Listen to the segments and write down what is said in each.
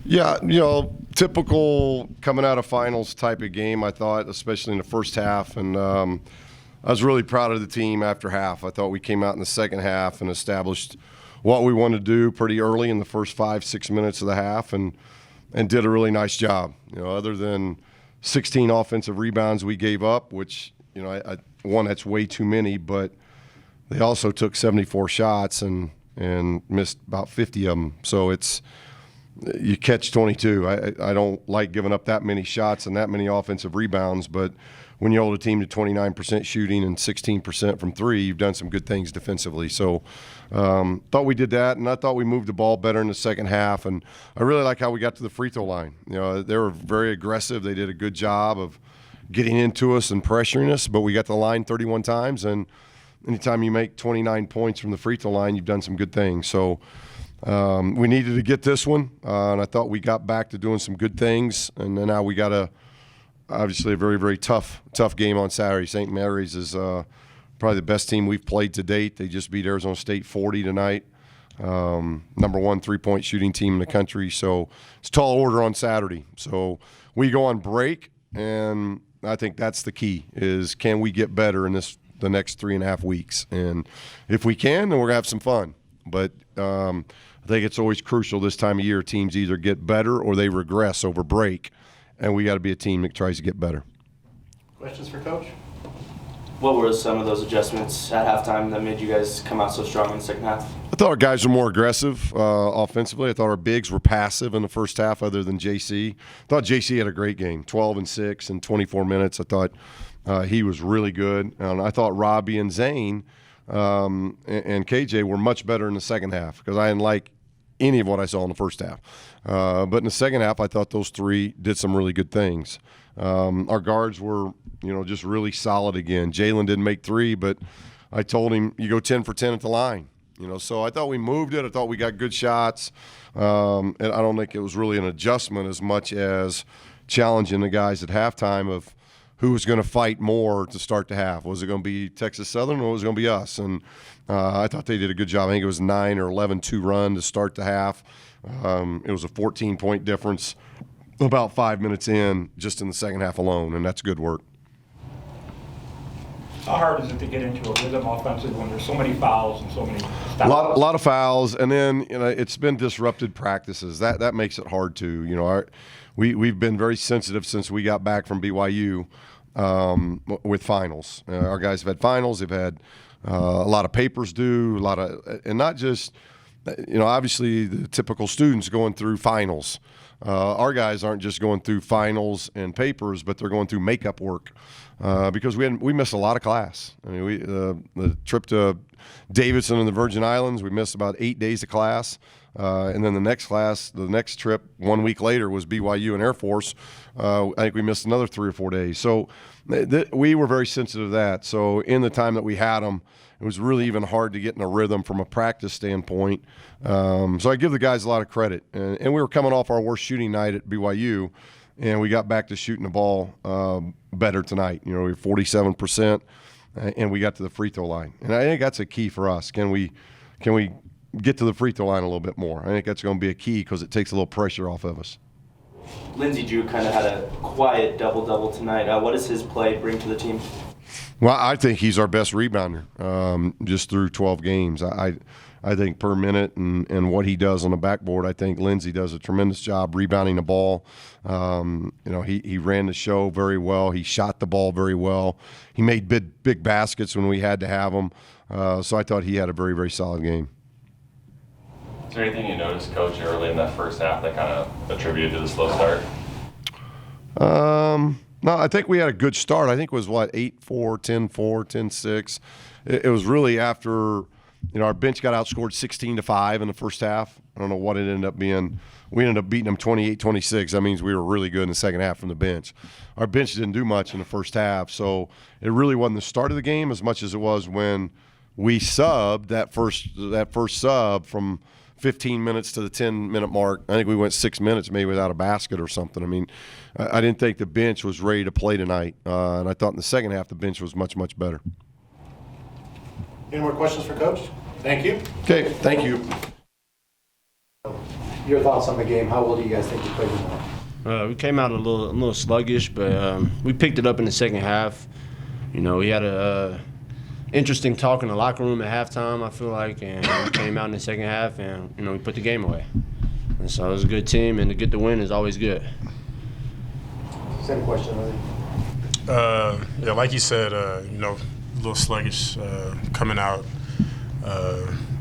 Yeah, typical coming out of finals type of game, I thought, especially in the first half. And I was really proud of the team after half. I thought we came out in the second half and established what we wanted to do pretty early in the first 5-6 minutes of the half and did a really nice job. Other than 16 offensive rebounds we gave up, which, one, that's way too many, but they also took 74 shots and missed about 50 of them. So you catch 22. I don't like giving up that many shots and that many offensive rebounds, but when you hold a team to 29% shooting and 16% from three, you've done some good things defensively. So thought we did that, and I thought we moved the ball better in the second half. And I really like how we got to the free throw line. They were very aggressive. They did a good job of getting into us and pressuring us, but we got to the line 31 times, and anytime you make 29 points from the free throw line, you've done some good things. So we needed to get this one, and I thought we got back to doing some good things. And then now we got obviously a very, very tough game on Saturday. St. Mary's is probably the best team we've played to date. They just beat Arizona State 40 tonight. Number one three-point shooting team in the country. So it's tall order on Saturday. So we go on break, and I think that's the key is can we get better in the next 3.5 weeks? And if we can, then we're going to have some fun. But I think it's always crucial this time of year. Teams either get better or they regress over break, and we got to be a team that tries to get better. Questions for Coach? What were some of those adjustments at halftime that made you guys come out so strong in the second half? I thought our guys were more aggressive offensively. I thought our bigs were passive in the first half other than JC. I thought JC had a great game, 12 and 6 in 24 minutes. I thought he was really good. And I thought Robbie and Zane and KJ were much better in the second half because I didn't like any of what I saw in the first half. But in the second half, I thought those three did some really good things. Our guards were, just really solid again. Jalen didn't make three, but I told him, you go 10 for 10 at the line. So I thought we moved it. I thought we got good shots. And I don't think it was really an adjustment as much as challenging the guys at halftime of who was going to fight more to start the half. Was it going to be Texas Southern or was it going to be us? And I thought they did a good job. I think it was 9 or 11-2 run to start the half. It was a 14-point difference about 5 minutes in just in the second half alone, and that's good work. How hard is it to get into a rhythm offensively when there's so many fouls and so many stops? A lot of fouls, and then it's been disrupted practices. That makes it hard too. We've been very sensitive since we got back from BYU with finals. Our guys have had finals. They've had a lot of papers due, and not just obviously the typical students going through finals. Our guys aren't just going through finals and papers, but they're going through makeup work because we missed a lot of class. I mean, the trip to Davidson and the Virgin Islands, we missed about 8 days of class. And then the next trip 1 week later was BYU and Air Force. I think we missed another 3 or 4 days. So we were very sensitive to that. So in the time that we had them, it was really even hard to get in a rhythm from a practice standpoint. So I give the guys a lot of credit. And we were coming off our worst shooting night at BYU, and we got back to shooting the ball better tonight. We were 47%, and we got to the free throw line. And I think that's a key for us. Can we get to the free throw line a little bit more? I think that's going to be a key because it takes a little pressure off of us. Lindsey Drew kind of had a quiet double-double tonight. What does his play bring to the team? Well, I think he's our best rebounder just through 12 games. I think per minute and what he does on the backboard, I think Lindsey does a tremendous job rebounding the ball. He ran the show very well. He shot the ball very well. He made big baskets when we had to have them. So I thought he had a very, very solid game. Is there anything you noticed, Coach, early in that first half that kind of attributed to the slow start? No, I think we had a good start. I think it was, 8-4, 10-4, 10-6. It was really after, our bench got outscored 16-5 in the first half. I don't know what it ended up being. We ended up beating them 28-26. That means we were really good in the second half from the bench. Our bench didn't do much in the first half, so it really wasn't the start of the game as much as it was when we subbed that first sub from 15 minutes to the 10-minute mark. I think we went 6 minutes maybe without a basket or something. I mean, I didn't think the bench was ready to play tonight, and I thought in the second half the bench was much, much better. Any more questions for Coach? Thank you. Okay, thank you. Your thoughts on the game? How well do you guys think you played tonight? We came out a little sluggish, but we picked it up in the second half. You know, we had a interesting talk in the locker room at halftime, I feel like, and we came out in the second half and, you know, we put the game away. And so it was a good team, and to get the win is always good. Same question, Lindsey. Yeah, like you said, you know, a little sluggish coming out.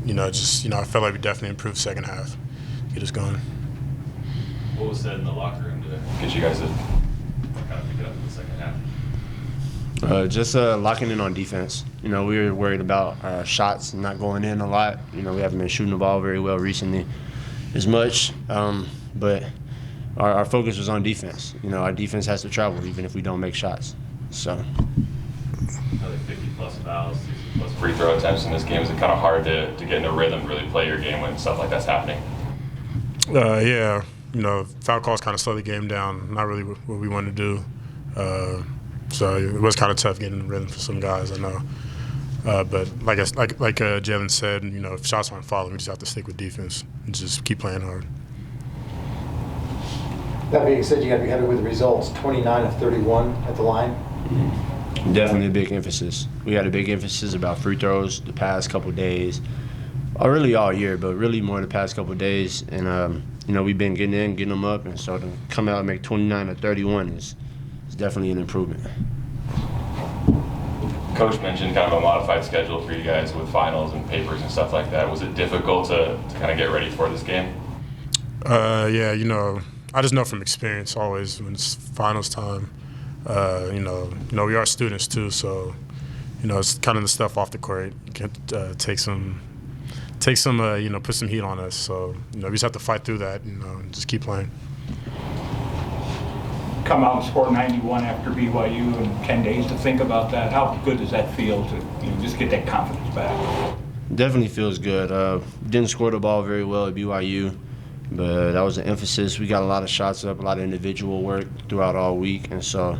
You know, just, you know, I felt like we definitely improved second half. Get us going. What was said in the locker room to get you guys to kind of pick it up in the second half? Just locking in on defense. You know, we were worried about shots not going in a lot. You know, we haven't been shooting the ball very well recently as much. But our focus was on defense. You know, our defense has to travel even if we don't make shots. So. Another 50-plus fouls, 60-plus free throw attempts in this game. Is it kind of hard to get in a rhythm, really play your game when stuff like that's happening? Yeah, you know, foul calls kind of slow the game down. Not really what we wanted to do. So it was kind of tough getting in the rhythm for some guys, I know. But like Jalen said, you know, if shots aren't falling, we just have to stick with defense and just keep playing hard. That being said, you got to be happy with the results. 29 of 31 at the line. Definitely a big emphasis. We had a big emphasis about free throws the past couple of days, or really all year, but really more the past couple of days. And you know, we've been getting them up, and so to come out and make 29 of 31 is definitely an improvement. Coach mentioned kind of a modified schedule for you guys with finals and papers and stuff like that. Was it difficult to kind of get ready for this game? Yeah, you know, I just know from experience always when it's finals time. You know, we are students too, so you know, it's kind of the stuff off the court can take some, you know, put some heat on us. So you know, we just have to fight through that, you know, and just keep playing. Come out and score 91 after BYU and 10 days to think about that. How good does that feel to, you know, just get that confidence back? Definitely feels good. Didn't score the ball very well at BYU, but that was an emphasis. We got a lot of shots up, a lot of individual work throughout all week, and so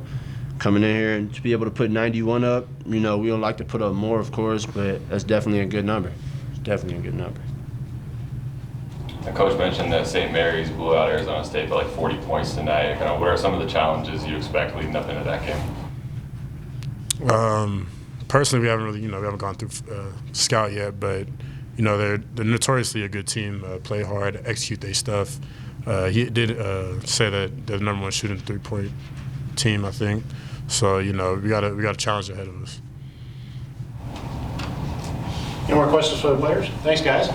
coming in here and to be able to put 91 up, you know, we don't like to put up more, of course, but that's definitely a good number. It's definitely a good number. And Coach mentioned that St. Mary's blew out Arizona State by like 40 points tonight. Kind of, what are some of the challenges you expect leading up into that game? Personally, we haven't gone through scout yet, but you know, they're notoriously a good team. Play hard, execute their stuff. He did say that they're the number one shooting 3-point team, I think. So you know, we got a challenge ahead of us. Any more questions for the players? Thanks, guys.